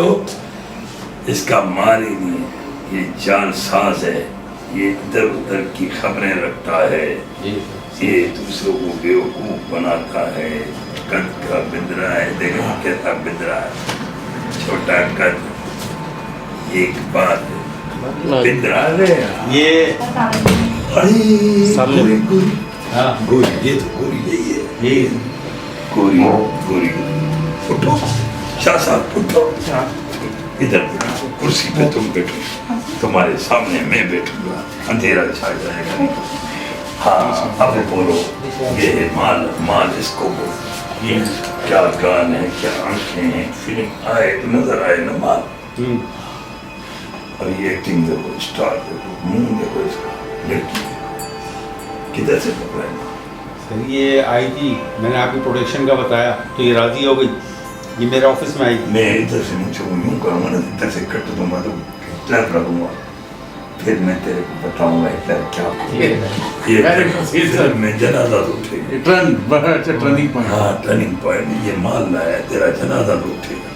तो इसका माल ही नहीं है, ये जालसाज है, ये इधर उधर की खबरें रखता है, ये दूसरों को बेवकूफ बनाता है। कद का बिंदरा है, देखो कैसा बिंदरा है, छोटा कद, एक बात बिंदरा ये गोरी गोरी, हाँ गोरी, ये तो गोरी यही है, ये गोरी गोरी। उठो शाह साहब उठो, इधर कुर्सी पे तुम बैठो, तुम्हारे सामने मैं बैठूंगा, अंधेरा छा जाएगा। हाँ अब बोलो, ये है माल, माल इसको बोलो, ये क्या गान है, क्या आंखें हैं, फिल्म आए नजर आए ना माल। और ये एक्टिंग देखो, स्टार देखो, मुंह देखो इसका, लड़की देखो किधर से पकड़ा है। सर ये आई थी, मैंने आपकी प्रोडक्शन का बताया तो ये राजी हो गई, ये मेरे ऑफिस में आई। मैं इधर से मुझे यूं करूँगा ना, इधर से कट दूंगा तो क्लैप रखूंगा, फिर मैं तेरे को बताऊंगा इधर क्या ये मैं जनाजा तो उठेगा, टर्निंग पॉइंट। हाँ टर्निंग पॉइंट, ये माल लाया तेरा जनाजा तो उठेगा।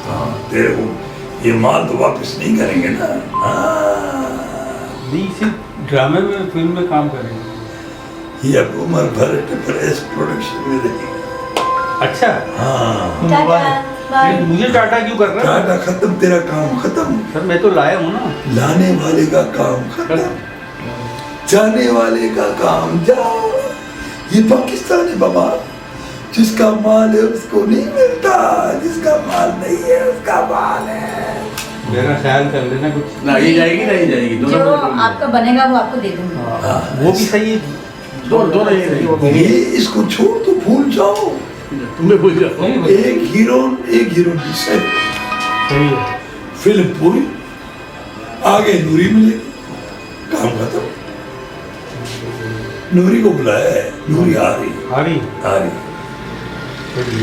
हाँ तेरे को ये माल तो वापस नहीं करेंगे ना। ड्रामे में, फिल्म में काम करेंगे। ये अब उम्र भर प्रेस प्रोडक्शन में रहेगा। अच्छा हाँ मुझे टाटा क्यों कर रहा है? टाटा खत्म, तेरा काम खत्म। सर मैं तो लाया हूँ ना। लाने वाले का काम खत्म, जाने वाले का काम जाओ। ये पाकिस्तान है बाबा, जिसका माल है उसको नहीं मिलता, जिसका माल नहीं है उसका माल है। मेरा ख्याल कर लेना कुछ। ना ये जाएगी ना, ये जाएगी, जो आपका बनेगा वो आपको दे दूंगा। वो भी सही है, दोनों ये इसको छोड़ तो भूल जाओ, तुम्हें भूल जाओ। एक हीरोइन सही है। फिल्म पूरी, आगे नूरी मिलेगी, काम खत्म। नूरी को बुलाया है, नूरी आ रही आ रही,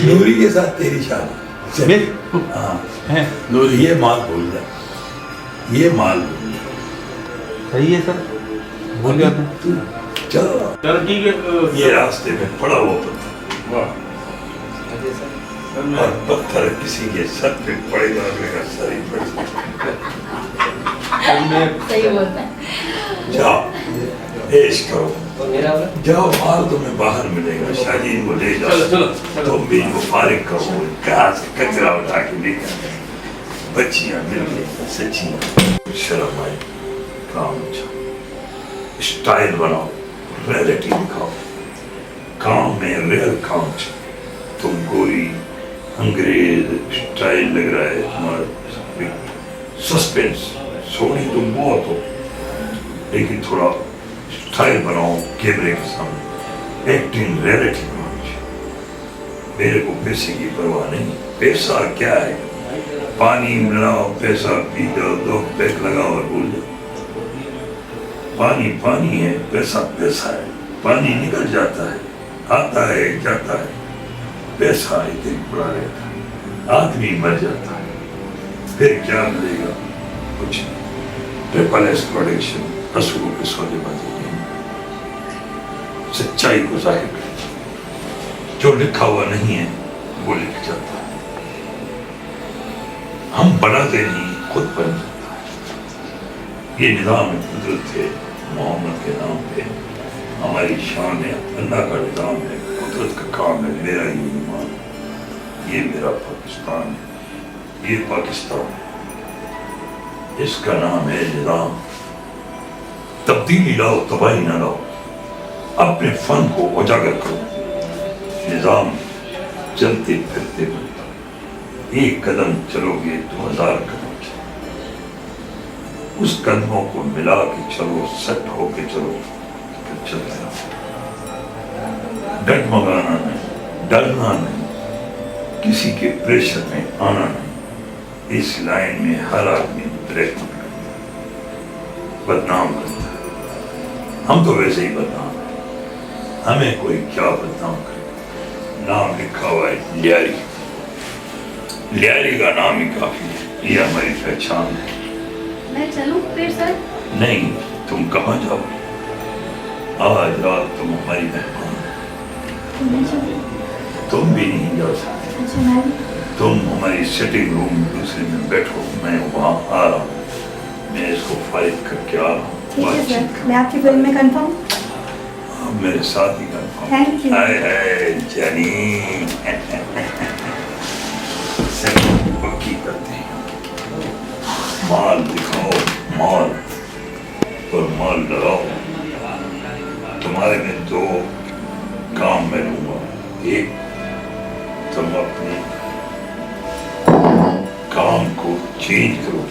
नूरी के साथ तेरी शादी। हाँ नूरी, ये माल भूल जा, ये माल भूल जा। सही है सर, भूल जाते हैं। तू चलो चलो ठीक है। ये रास्ते में पड़ा हुआ पत्थर, और पत्थर किसी के सर पे पड़ेगा, मेरा सर ही पड़ेगा। सही बोलता है। जाओ ऐश करो, जाओ, माल तुम्हें बाहर मिलेगा, शाहीन को ले जाओ, तुम भी इनको फारिग करो, कहाँ से कचरा उठा के लेकर, बच्चियां मिल गई सच्ची, शर्म आई, काम अच्छा, स्टाइल बनाओ, रियलिटी दिखाओ, काम में रियल काम चाहिए। तुम गोरी अंग्रेज स्टाइल लग रहा है तुम्हारा, सस्पेंस, सोनी तुम बहुत हो, लेकिन थोड़ा स्टाइल बनाओ कैमरे के सामने, एक्टिंग रियलिटी बनाओ। मेरे को पैसे की परवाह नहीं, पैसा क्या है, पानी मिलाओ, पैसा पी जाओ, 2 पैक लगाओ और भूल जाओ। पानी पानी है, पैसा पैसा है, पानी निकल जाता है, आता है जाता है, पैसा इतनी बड़ा रहता है, आदमी मर जाता है, फिर क्या मिलेगा, कुछ ट्रिपल एस प्रोडक्शन, असुरों के सौदेबाजी नहीं, सच्चाई को जाहिर कर, जो लिखा हुआ नहीं है वो लिख जाता है, हम बनाते नहीं, खुद बन जाता है। ये निज़ाम कुदरत है, मोहम्मद के नाम पे हमारी शान है, अल्लाह का निज़ाम है, कुदरत का काम है, मेरा ही ईमान, ये मेरा पाकिस्तान है, ये पाकिस्तान है, इसका नाम है निज़ाम। तब्दीली लाओ, तबाही ना लाओ, अपने फन को उजागर करो। निज़ाम चलते फिरते बनता, एक कदम चलोगे तो 1000 कदम चलो, उस कदमों को मिला के चलो, सेट होके चलो, फिर चलते रहो। डगमगाना नहीं, डरना नहीं, किसी के प्रेशर में आना नहीं। इस लाइन में हर आदमी ब्रेक बदनाम करता है, हम तो वैसे ही बदनाम है, हमें कोई क्या बदनाम करे। नाम लिखा हुआ है लियारी, लियारी का नाम ही काफी है, ये हमारी पहचान है। मैं चलूं फिर सर? नहीं, तुम कहाँ जाओ, आज रात तुम हमारी मेहमान हो, तुम भी नहीं जा सकते। तुम हमारी सिटिंग रूम दूसरे में बैठो, मैं वहाँ आ रहा हूँ, मैं इसको फाइल करके आ रहा हूँ। ठीक है सर, मैं आपकी फिल्म में कंफर्म। आप मेरे साथ ही कंफर्म। Thank you. हाय हाय जानी सेटिंग पक्की करते हैं, माल दिखाओ, माल और माल लगाओ। तुम्हारे में दो काम मैं लूंगा, एक तुम अपने काम को चेंज करो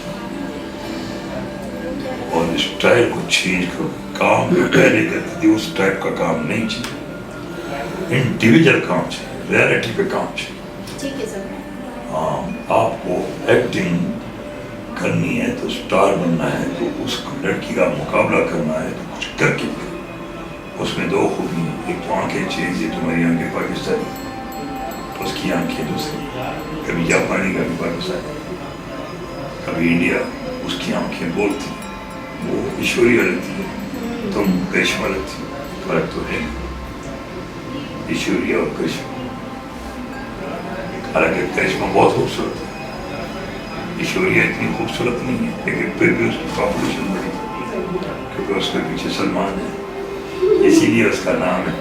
और स्टाइल को चेंज करो। काम जो पहले करती थी उस टाइप का काम नहीं चाहिए, इंडिविजुअल काम चाहिए, रियलिटी पे काम चाहिए। ठीक है सर। हाँ, आपको एक्टिंग करनी है तो स्टार बनना है तो उस लड़की का मुकाबला करना है तो कुछ करके करो। उसमें दो खूबी, एक तो आंखें चेंज है, तुम्हारी आंखें पाकिस्तानी, उसकी आंखें दूसरी, कभी जापानी कभी पाकिस्तानी कभी इंडिया। उसकी आंखें बोलती, वो ईश्वरीय लगती है, तुम करिश्मा लगती हो। फर्क तो है ईश्वरीय और करिश्मा। हालांकि करिश्मा बहुत खूबसूरत है, ईश्वरीय इतनी खूबसूरत नहीं है, लेकिन फिर भी उसकी पॉपुलेशन बड़ी क्योंकि उसके पीछे सलमान है, इसीलिए उसका नाम है।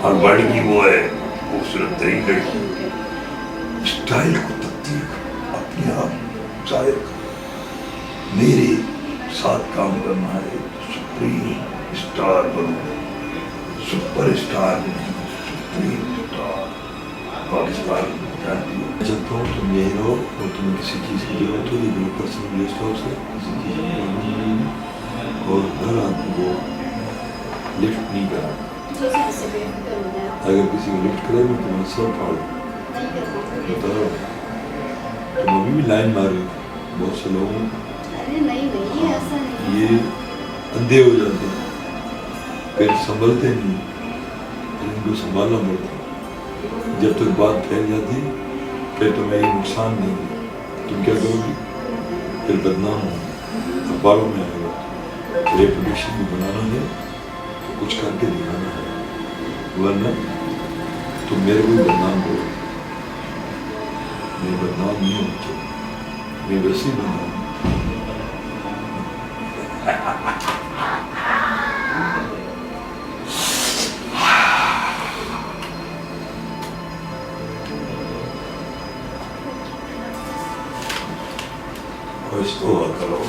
और बड़ी की वो है खूबसूरत तरीन लड़की। स्टाइल को तब्दील करो, अपने आप जाहिर करो। मेरे साथ काम करना है तो सुप्रीम स्टार बनो, सुपर स्टार नहीं, सुप्रीम स्टार। पाकिस्तान जानती हो, जब तो तुम यही रहो और तुम्हें किसी चीज़ की जरूरत होगी बिल्कुल पर्सनल गेस्ट हाउस है, किसी चीज़ की प्रॉब्लम नहीं है और हर आदमी को लिफ्ट नहीं कराना। अगर किसी को लिफ्ट करे मैं तुम्हारा सर फाड़ दूँ, बता रहा हूँ। तुम अभी भी लाइन मार रहे हो बहुत से लोगों में। अरे नहीं ऐसा नहीं। ये अंधे हो जाते हैं, फिर संभलते नहीं, फिर इनको संभालना पड़ता है। जब तक बात फैल जाती फिर तुम्हें ये नुकसान नहीं है, तुम क्या करोगी? फिर बदनाम हो, अखबारों में आएगा। रिप्रोडक्शन भी बनाना है तो कुछ करके दिखाना है, वरना तुम मेरे को बदनाम करो। मैं बदनाम नहीं होना चाहिए, मैं वैसे ही बदनाम। कुछ तो करो,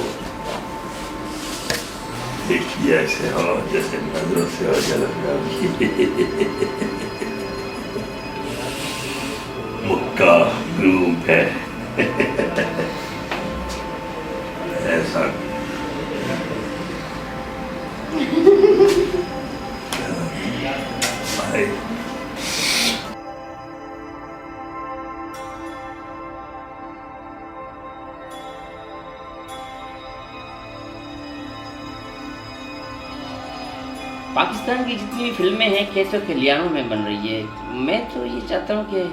देखिए ऐसे हो जैसे नजरों से और जलक मुक्का ग्रुप है। ऐसा पाकिस्तान की जितनी भी फिल्में हैं खेतों खलिहानों में बन रही है। मैं तो ये चाहता हूँ कि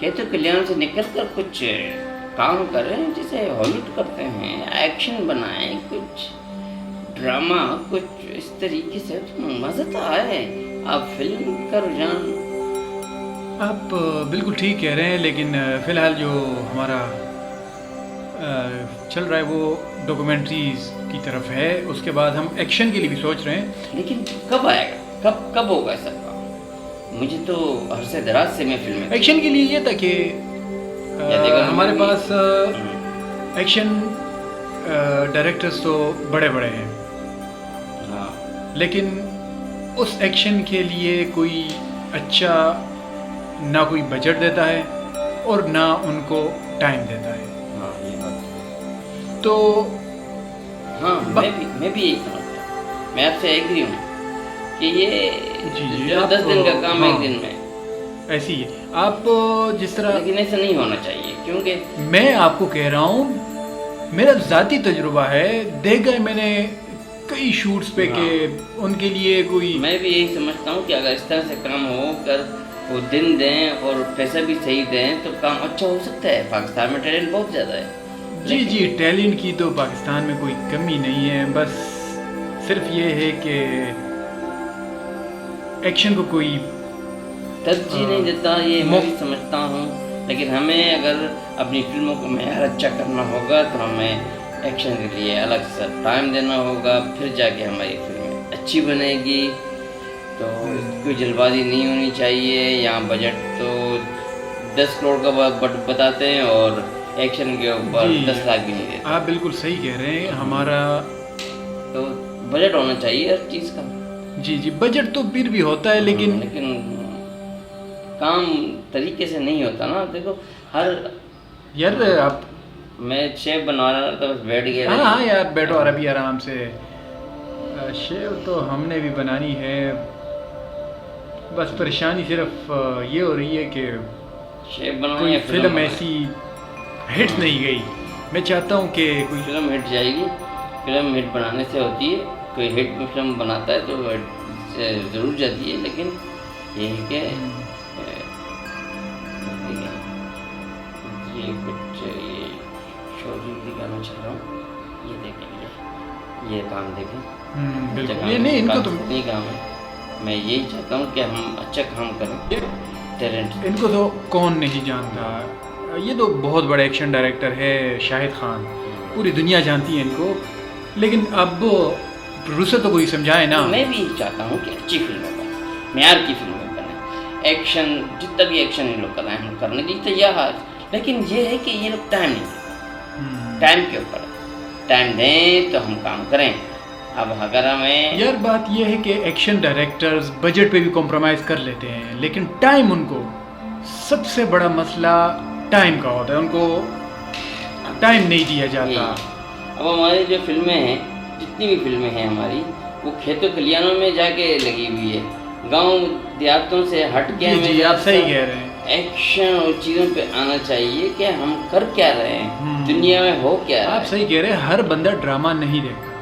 खेतों खलिहानों से निकल कर कुछ काम करें जैसे हॉलीवुड करते हैं, एक्शन बनाएं, कुछ ड्रामा, कुछ इस तरीके से तो मज़ा तो आए। आप फिल्म का रुझान आप बिल्कुल ठीक कह रहे हैं, लेकिन फ़िलहाल जो हमारा चल रहा है वो डॉक्यूमेंट्रीज़ की तरफ है। उसके बाद हम एक्शन के लिए भी सोच रहे हैं। लेकिन कब आएगा, कब होगा ऐसा काम? मुझे तो अरसे दराज से मैं फिल्में एक्शन के लिए ये था कि हमारे पास एक्शन डायरेक्टर्स तो बड़े बड़े हैं, हाँ, लेकिन उस एक्शन के लिए कोई अच्छा ना कोई बजट देता है और ना उनको टाइम देता है। हाँ, ये बात तो हाँ, मैं भी यही समझता हूँ। मैं आपसे एग्री हूँ कि ये जी, जो 10 दिन का काम है एक दिन में ऐसी है। आप जिस तरह, लेकिन ऐसा नहीं होना चाहिए, क्योंकि मैं आपको कह रहा हूँ मेरा ज़ाती तजुर्बा है, देखा है मैंने कई शूट्स पे के उनके लिए कोई, मैं भी यही समझता हूँ कि अगर इस तरह से काम हो कर वो दिन दें और पैसा भी सही दें तो काम अच्छा हो सकता है। पाकिस्तान में टैलेंट बहुत ज़्यादा है। जी टैलेंट की तो पाकिस्तान में कोई कमी नहीं है, बस सिर्फ ये है कि एक्शन को कोई तरजीह नहीं देता। ये मैं भी समझता हूँ लेकिन हमें अगर अपनी फिल्मों को मैयार अच्छा करना होगा तो हमें एक्शन के लिए अलग से टाइम देना होगा, फिर जाके हमारी फिल्म अच्छी बनेगी। तो कोई जल्दबाजी नहीं होनी चाहिए। यहाँ बजट तो 10 करोड़ का बताते हैं और एक्शन के ऊपर जी, 10 लाख भी नहीं देते। आप बिल्कुल सही कह रहे हैं। हमारा तो बजट होना चाहिए हर चीज़ का। जी जी, बजट तो फिर भी होता है, लेकिन काम तरीके से नहीं होता ना। देखो हर यार आप मैं शेफ बना रहा था, बस बैठ गया। हाँ हाँ यार बैठो और अभी आराम से। शेव तो हमने भी बनानी है, बस परेशानी सिर्फ ये हो रही है कि शेफ बनानी कोई है, फिल्म ऐसी हिट नहीं गई। मैं चाहता हूँ कि कोई फिल्म हिट जाएगी। फिल्म हिट बनाने से होती है, कोई हिट फिल्म बनाता है तो हिट ज़रूर जाती है। लेकिन ये है कि ये कुछ ये शोरी दिखाना चाह रहा हूँ। ये देखें, ये काम देखें। बिल्कुल ये नहीं, इनको तो नहीं काम है। मैं यही चाहता हूँ कि हम अच्छा काम करें। टैलेंट इनको तो कौन नहीं जानता। ये तो बहुत बड़ा एक्शन डायरेक्टर है शाहिद खान, पूरी दुनिया जानती है इनको। लेकिन अब प्रोड्यूसर तो कोई समझाए ना। मैं भी चाहता हूँ कि अच्छी फिल्में बने, मैयार की फिल्में बने। एक्शन जितना भी एक्शन ये लोग कर रहे हैं हम करने के लिए तैयार। लेकिन ये है कि ये लोग टाइम नहीं देते। टाइम के ऊपर टाइम दें तो हम काम करें। अब अगर हमें यार बात ये है कि एक्शन डायरेक्टर्स बजट पे भी कॉम्प्रोमाइज़ कर लेते हैं, लेकिन टाइम उनको सबसे बड़ा मसला टाइम का होता है। उनको टाइम नहीं दिया जाता। अब हमारी जो फिल्में हैं, जितनी भी फिल्में हैं हमारी, वो खेतों खलियानों में जाके लगी हुई है। गांव देहातों से हट के जी आप सही कह रहे हैं। एक्शन और चीज़ों पे आना चाहिए कि हम कर क्या रहे हैं, दुनिया में हो क्या रहा है। आप सही कह रहे हैं। हर बंदा ड्रामा नहीं देखता,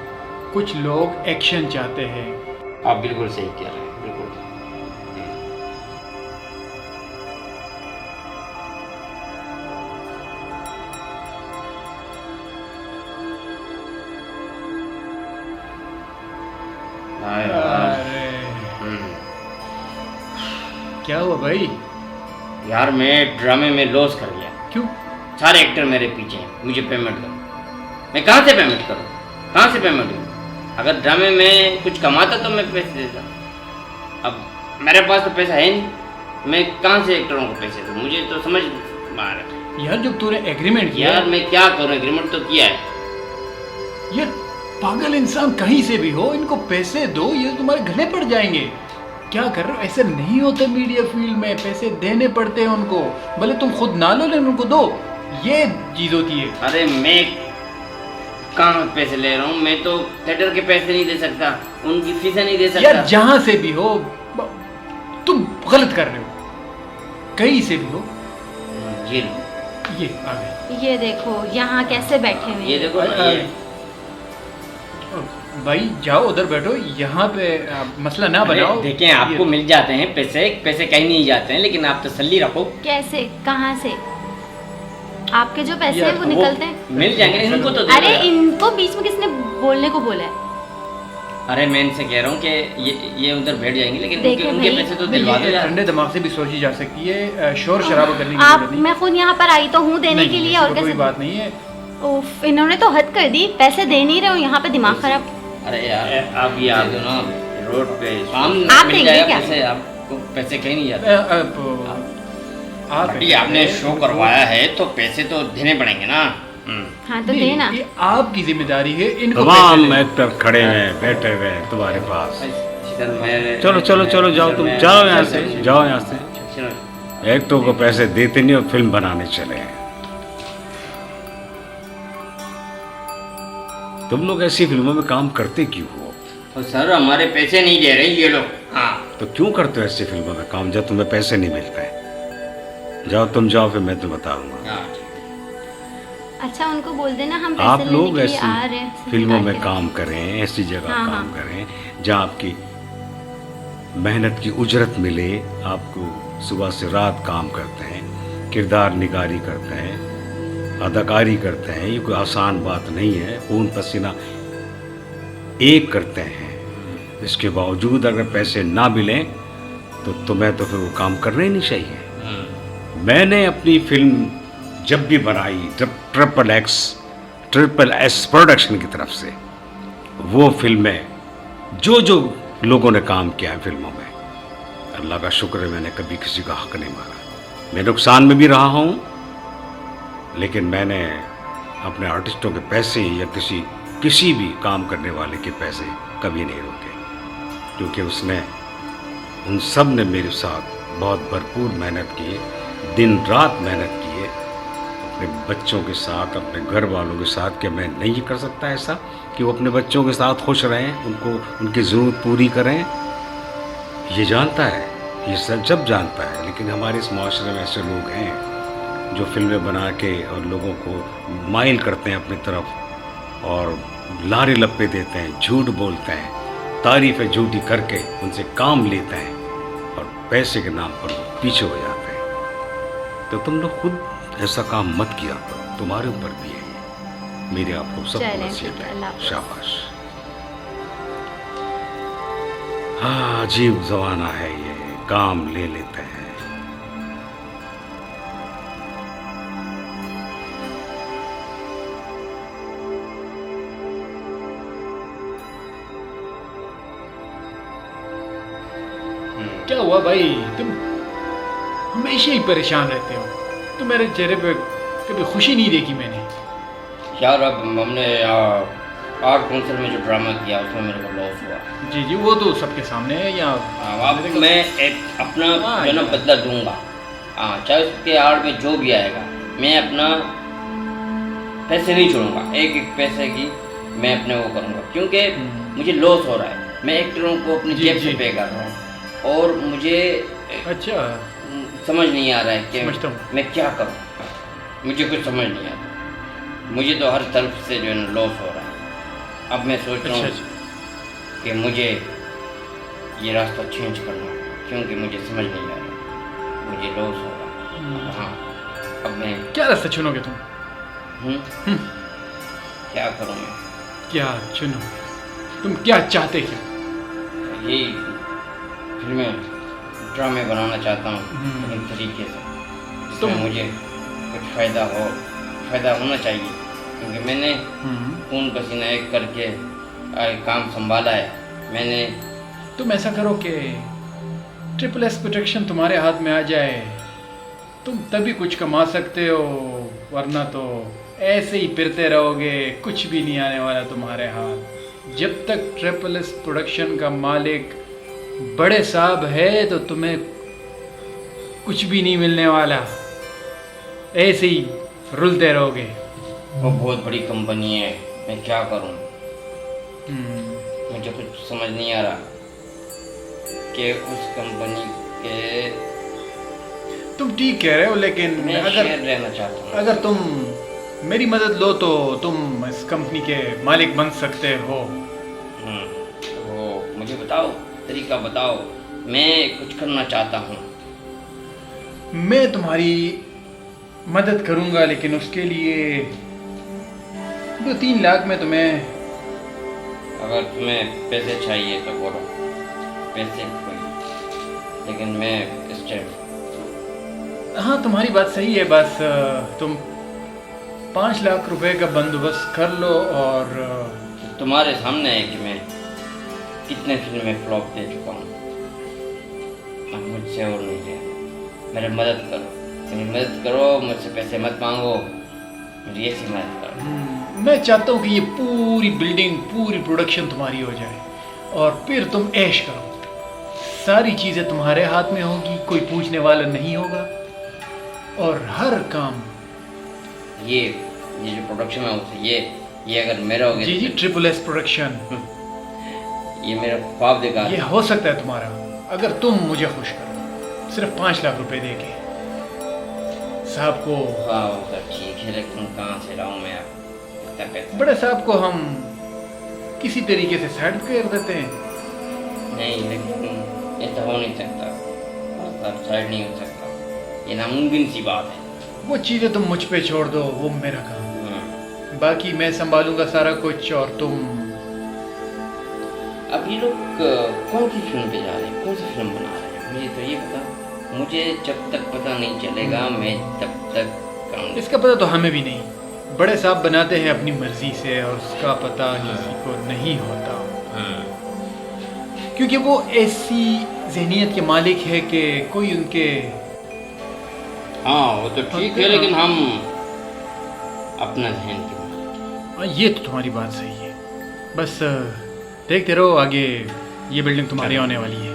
कुछ लोग एक्शन चाहते हैं। आप बिल्कुल सही कह रहे हैं, बिल्कुल। अरे क्या हुआ भाई? यार मैं ड्रामे में लॉस कर गया। क्यों? सारे एक्टर मेरे पीछे हैं, मुझे पेमेंट करो। मैं कहाँ से पेमेंट करूँ, कहाँ से पेमेंट करूँ? अगर ड्रामे में कुछ कमाता तो मैं पैसे देता। अब मेरे पास तो पैसा है नहीं, मैं कहाँ से एक्टरों को पैसे दूँ? मुझे तो समझ बाहर है। यार जब तूने एग्रीमेंट किया। यार मैं क्या करूँ, एग्रीमेंट तो किया है। यार पागल इंसान कहीं से भी हो, इनको पैसे दो, ये तुम्हारे गले पड़ जाएंगे। क्या कर रहे हो? ऐसे नहीं होता मीडिया फील्ड में, पैसे देने पड़ते हैं उनको। भले तुम खुद ना लो लेकिन उनको दो, ये चीज होती है। अरे मैं कहाँ पैसे ले रहा हूँ? मैं तो थिएटर के पैसे नहीं दे सकता, उनकी फीसें नहीं दे सकता। यार जहां से भी हो तुम गलत कर रहे हो, कहीं से भी हो। ये आ गए। ये देखो यहाँ कैसे बैठे हुए ये हैं। देखो ना, ये भाई जाओ उधर बैठो, यहाँ पे मसला ना बनाओ। देखें आपको मिल जाते हैं पैसे, पैसे कहीं नहीं जाते हैं, लेकिन आप तसल्ली रखो। कैसे, कहाँ से? आपके जो पैसे यार, हैं वो निकलते हैं। मिल जाएंगे, इनको तो दे अरे दो। इनको बीच में किसने बोलने को बोला है? अरे मैं इनसे कह रहा हूँ कि ये उधर बैठ जाएंगे, लेकिन देखें उनके भाई, पैसे तो नहीं, दिलवा दो ये यार। ठंडे दिमाग से भी सोची जा सकती है। शोर शराबा करने की आप जरूरत नहीं। मैं खुद यहाँ पर आई तो हूँ देने नहीं, के लिए, इसमें और कोई कैसे? बात नहीं है। उफ, इन्होंने तो हद कर दी, पैसे दे नहीं रहे हो, यहाँ पे दिमाग खराब। अरे यार आप ये आ दो ना रोड पे, शाम आप मिल देंगे जाएगा क्या? पैसे, आपको पैसे कहीं नहीं जाते। आप भाई आपने शो करवाया है तो पैसे तो देने पड़ेंगे ना। हाँ तो नहीं, देना। ये आपकी जिम्मेदारी है। इनको तमाम पैसे देना। एक्टर खड़े हैं, बैठे हुए हैं तुम्हारे पास। इधर मैं- चलो चलो चलो जाओ, तुम मैं- जाओ यहाँ से, जाओ यहाँ से। चलो। एक्टरों को पैसे देते नहीं और फिल्म बनाने चले हैं। तुम लोग ऐसी फिल्मों में काम करते क्यों हो? तो सर हमारे पैसे नहीं दे रहे ये लोग। हाँ तो क्यों करते हो ऐसी फिल्मों में काम जब तुम्हें पैसे नहीं मिलते? जाओ तुम जाओ, फिर मैं तुम्हें बताऊंगा। हाँ। अच्छा उनको बोल देना हम पैसे आप लेने लोग के लिए आ रहे हैं। ऐसी फिल्मों में काम करें, ऐसी जगह हाँ, काम हाँ। करें जहाँ आपकी मेहनत की उजरत मिले। आपको सुबह से रात काम करते हैं, किरदार निगारी करते हैं, अदाकारी करते हैं। ये कोई आसान बात नहीं है। खून पसीना एक करते हैं। इसके बावजूद अगर पैसे ना मिलें तो तुम्हें तो फिर वो काम करना ही नहीं चाहिए। मैंने अपनी फिल्म जब भी बनाई, जब ट्रिपल एस प्रोडक्शन की तरफ से वो फिल्में जो लोगों ने काम किया है फिल्मों में, अल्लाह का शुक्र है मैंने कभी किसी का हक नहीं मारा। मैं नुकसान में भी रहा हूँ, लेकिन मैंने अपने आर्टिस्टों के पैसे या किसी भी काम करने वाले के पैसे कभी नहीं रोके, क्योंकि उन सब ने मेरे साथ बहुत भरपूर मेहनत की, दिन रात मेहनत की है अपने बच्चों के साथ, अपने घर वालों के साथ। कि मैं नहीं कर सकता ऐसा कि वो अपने बच्चों के साथ खुश रहें, उनको उनकी ज़रूरत पूरी करें। ये जानता है, ये सब जानता है, लेकिन हमारे इस माशरे में ऐसे लोग हैं जो फिल्में बना के और लोगों को माइल करते हैं अपनी तरफ और लारे लप्पे देते हैं, झूठ बोलते हैं, तारीफ़ें झूठी करके उनसे काम लेते हैं और पैसे के नाम पर वो पीछे हो जाते हैं। तो तुम लोग खुद ऐसा काम मत किया करो, तुम्हारे ऊपर भी है ये। मेरे आप लोग सबको चलें, नसीहत ठीक है, है। अल्लाह हाफ़िज़। शाबाश। हाँ, अजीब ज़माना है ये, काम ले लेते हैं। क्या हुआ भाई, तुम हमेशा ही परेशान रहते हो। तो मेरे चेहरे पे कभी खुशी नहीं देखी मैंने। यार अब हमने आर्ट काउंसिल में जो ड्रामा किया उसमें मेरे को लॉस हुआ। जी जी, वो तो सबके सामने है। या अब मैं एक अपना जो ना बदला दूंगा। चाहे उसके आड़ में जो भी आएगा, मैं अपना पैसे नहीं छोड़ूंगा, एक एक पैसे की मैं अपने वो करूँगा, क्योंकि मुझे लॉस हो रहा है। मैं एक्टरों को अपनी जेब से पे कर रहा हूँ और मुझे अच्छा समझ नहीं आ रहा है कि समझता हूँ। मैं क्या करूँ, मुझे कुछ समझ नहीं आता। मुझे तो हर तरफ से जो है ना लॉस हो रहा है। अब मैं सोच रहा हूँ कि मुझे ये रास्ता चेंज करना है, क्योंकि मुझे समझ नहीं आ रहा, मुझे लॉस हो रहा है। हाँ, अब मैं क्या रास्ता चुनोगे तुम? क्या करूँ मैं? क्या चुनो तुम? क्या चाहते क्या? यही फिल्में ड्रामे बनाना चाहता हूँ एक तरीके से, जिसमें मुझे कुछ फ़ायदा होना चाहिए, क्योंकि मैंने खून पसीना एक करके काम संभाला है मैंने। तुम ऐसा करो कि ट्रिपल एस प्रोटेक्शन तुम्हारे हाथ में आ जाए, तुम तभी कुछ कमा सकते हो, वरना तो ऐसे ही फिरते रहोगे, कुछ भी नहीं आने वाला तुम्हारे हाथ। जब तक ट्रिपल एस प्रोडक्शन का मालिक बड़े साहब है तो तुम्हें कुछ भी नहीं मिलने वाला, ऐसे ही रुलते रहोगे। वो बहुत बड़ी कंपनी है, मैं क्या करूं? मुझे कुछ समझ नहीं आ रहा कि उस कंपनी के। तुम ठीक कह रहे हो, लेकिन मैं शेयर लेना चाहता हूँ। अगर तुम मेरी मदद लो तो तुम इस कंपनी के मालिक बन सकते हो। तो मुझे बताओ, तरीका बताओ, मैं कुछ करना चाहता हूँ। मैं तुम्हारी मदद करूँगा, लेकिन उसके लिए 2-3 लाख में तुम्हें। अगर तुम्हें पैसे चाहिए तो बोलो, पैसे कोई, लेकिन मैं इस टाइम। हाँ, तुम्हारी बात सही है, बस तुम 5 लाख रुपए का बंदोबस्त कर लो। और तुम्हारे सामने है कि मैं कितने फिल्में फ्लॉप दे चुका हूँ, अब मुझसे और नहीं है। मेरी मदद करो, मुझसे पैसे मत मांगो, मेरी ऐसी मदद करो। मैं चाहता हूँ कि ये पूरी बिल्डिंग, पूरी प्रोडक्शन तुम्हारी हो जाए और फिर तुम ऐश करो। सारी चीज़ें तुम्हारे हाथ में होगी, कोई पूछने वाला नहीं होगा, और हर काम ये जो प्रोडक्शन है उससे ये अगर मेरा हो गया। जी ट्रिपल एस प्रोडक्शन, ये मेरा ख्वाब देखा। ये हो सकता है तुम्हारा, अगर तुम मुझे खुश करो सिर्फ 5 लाख रुपए दे के साहब को। हाँ तो ठीक है, लेकिन कहाँ से लाऊं मैं इतना पैसा? बड़े साहब को हम किसी तरीके से साइड कर देते हैं। नहीं, लेकिन ये तो हो नहीं सकता, साइड नहीं हो सकता, ये नामुमकिन सी बात है। वो चीज़ें तुम मुझ पे छोड़ दो, वो मेरा काम, बाकी मैं संभालूंगा सारा कुछ। और तुम अब ये लोग कौन सी फिल्म पे जा रहे हैं, कौन सी फिल्म बना रहे हैं, मुझे तो ये पता। मुझे जब तक पता नहीं चलेगा मैं तब तक काम इसका पता तो हमें भी नहीं। बड़े साहब बनाते हैं अपनी मर्जी से और उसका पता किसी को नहीं होता, क्योंकि वो ऐसी जहनियत के मालिक है कि कोई उनके। हाँ वो तो ठीक है, लेकिन हम अपना जहन के मालिक हैं। ये तो तुम्हारी बात सही है। बस देखते रहो आगे, ये बिल्डिंग तुम्हारी होने वाली है।